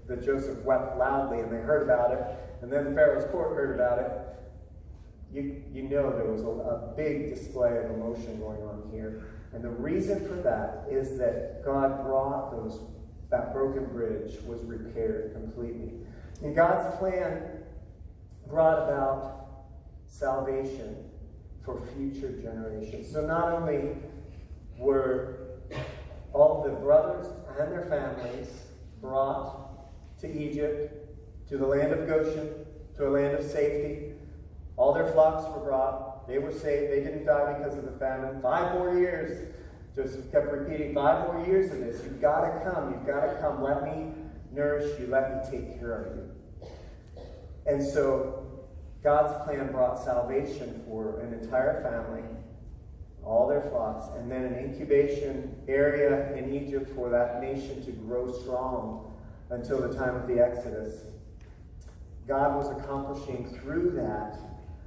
that Joseph wept loudly, and they heard about it, and then Pharaoh's court heard about it. You know there was a big display of emotion going on here. And the reason for that is that God brought that broken bridge was repaired completely. And God's plan brought about salvation for future generations. So not only were all the brothers and their families brought to Egypt, to the land of Goshen, to a land of safety, all their flocks were brought. They were saved. They didn't die because of the famine. 5 more years. Joseph kept repeating, 5 more years of this. You've got to come. You've got to come. Let me nourish you. Let me take care of you. And so God's plan brought salvation for an entire family, all their flocks, and then an incubation area in Egypt for that nation to grow strong until the time of the Exodus. God was accomplishing through that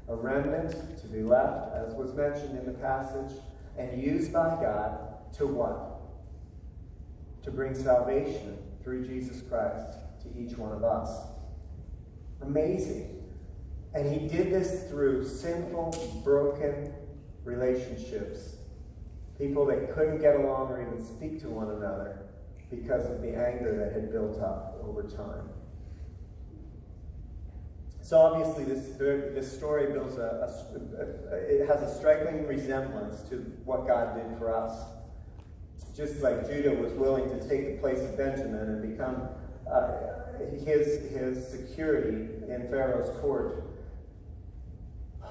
a remnant to be left, as was mentioned in the passage, and used by God to what? To bring salvation through Jesus Christ to each one of us. Amazing. And he did this through sinful, broken relationships. People that couldn't get along or even speak to one another because of the anger that had built up over time. So obviously this story builds it has a striking resemblance to what God did for us. Just like Judah was willing to take the place of Benjamin and become his security in Pharaoh's court,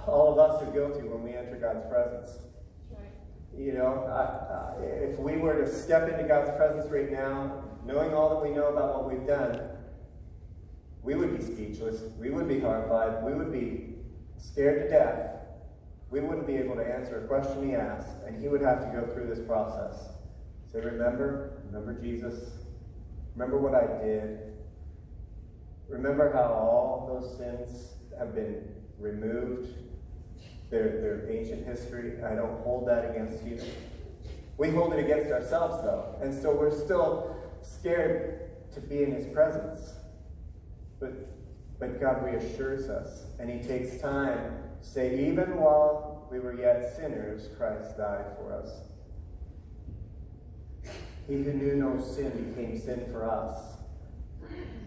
all of us are guilty when we enter God's presence. You know, if we were to step into God's presence right now, knowing all that we know about what we've done, we would be speechless. We would be horrified. We would be scared to death. We wouldn't be able to answer a question he asked, and he would have to go through this process. Say, remember Jesus. Remember what I did. Remember how all those sins have been removed. They're ancient history. I don't hold that against you. We hold it against ourselves, though. And so we're still scared to be in his presence. But God reassures us, and he takes time to say, even while we were yet sinners, Christ died for us. He who knew no sin became sin for us.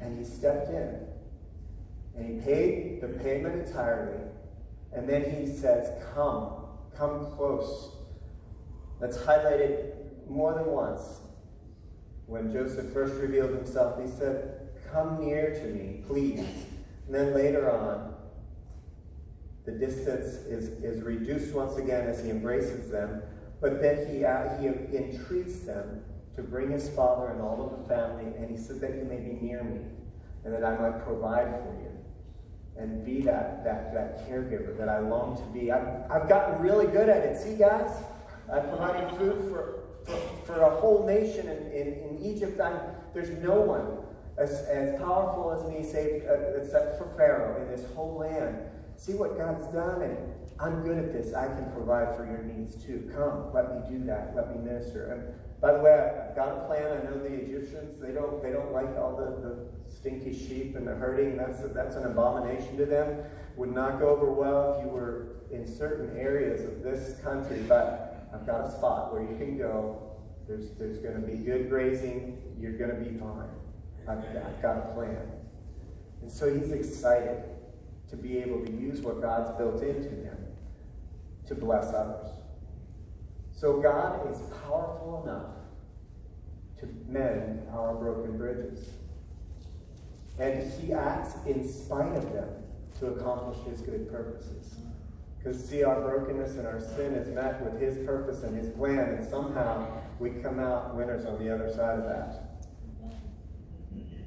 And he stepped in. And he paid the payment entirely. And then he says, come close. That's highlighted more than once. When Joseph first revealed himself, he said, come near to me, please. And then later on, the distance is reduced once again as he embraces them. But then he entreats them to bring his father and all of the family, and he said that you may be near me, and that I might provide for you, and be that caregiver that I long to be. I've gotten really good at it. See, guys? I'm providing food for a whole nation in Egypt. There's no one as powerful as me, except for Pharaoh in this whole land. See what God's done, and I'm good at this. I can provide for your needs too. Come, let me do that. Let me minister. And by the way, I've got a plan. I know the Egyptians, they don't like all the stinky sheep and the herding. That's an abomination to them. Would not go over well if you were in certain areas of this country, but I've got a spot where you can go. There's going to be good grazing. You're going to be fine. I've got a plan. And so he's excited to be able to use what God's built into him to bless others. So God is powerful enough to mend our broken bridges. And he acts in spite of them to accomplish his good purposes. Because see, our brokenness and our sin is met with his purpose and his plan, and somehow we come out winners on the other side of that.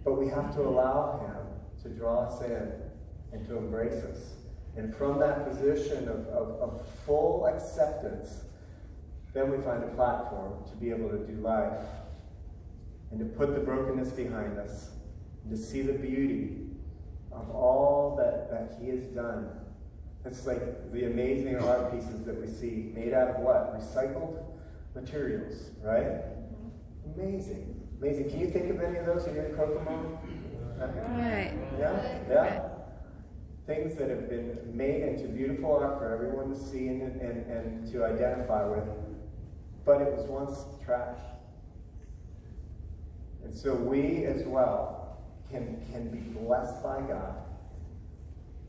But we have to allow him to draw us in and to embrace us. And from that position of full acceptance, then we find a platform to be able to do life and to put the brokenness behind us and to see the beauty of all that he has done. It's like the amazing art pieces that we see made out of what? Recycled materials, right? Amazing. Amazing. Can you think of any of those here in Kokomo? Right. Yeah. Things that have been made into beautiful art for everyone to see and to identify with. But it was once trash. And so we as well can be blessed by God.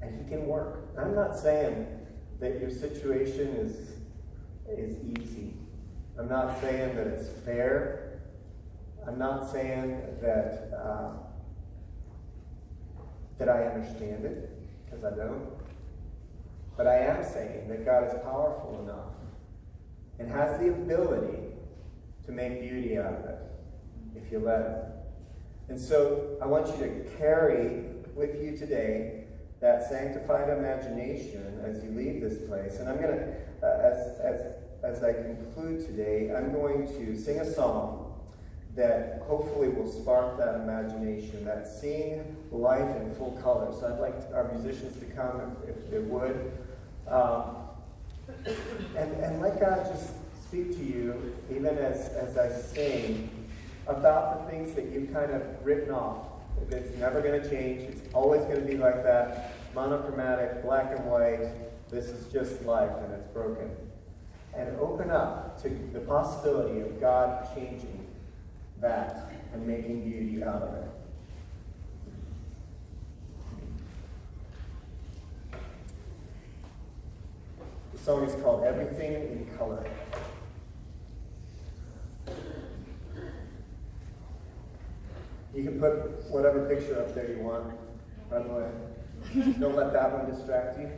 And He can work. I'm not saying that your situation is easy. I'm not saying that it's fair. I'm not saying that I understand it, because I don't. But I am saying that God is powerful enough and has the ability to make beauty out of it, if you let Him. And so I want you to carry with you today that sanctified imagination as you leave this place. And I'm going to, as I conclude today, I'm going to sing a song that hopefully will spark that imagination, that seeing life in full color. So I'd like our musicians to come if they would. And let God just speak to you, even as I sing, about the things that you've kind of written off. It's never going to change. It's always going to be like that. Monochromatic, black and white. This is just life and it's broken. And open up to the possibility of God changing that and making beauty out of it. The song is called Everything in Color. You can put whatever picture up there you want, by the way. Don't let that one distract you.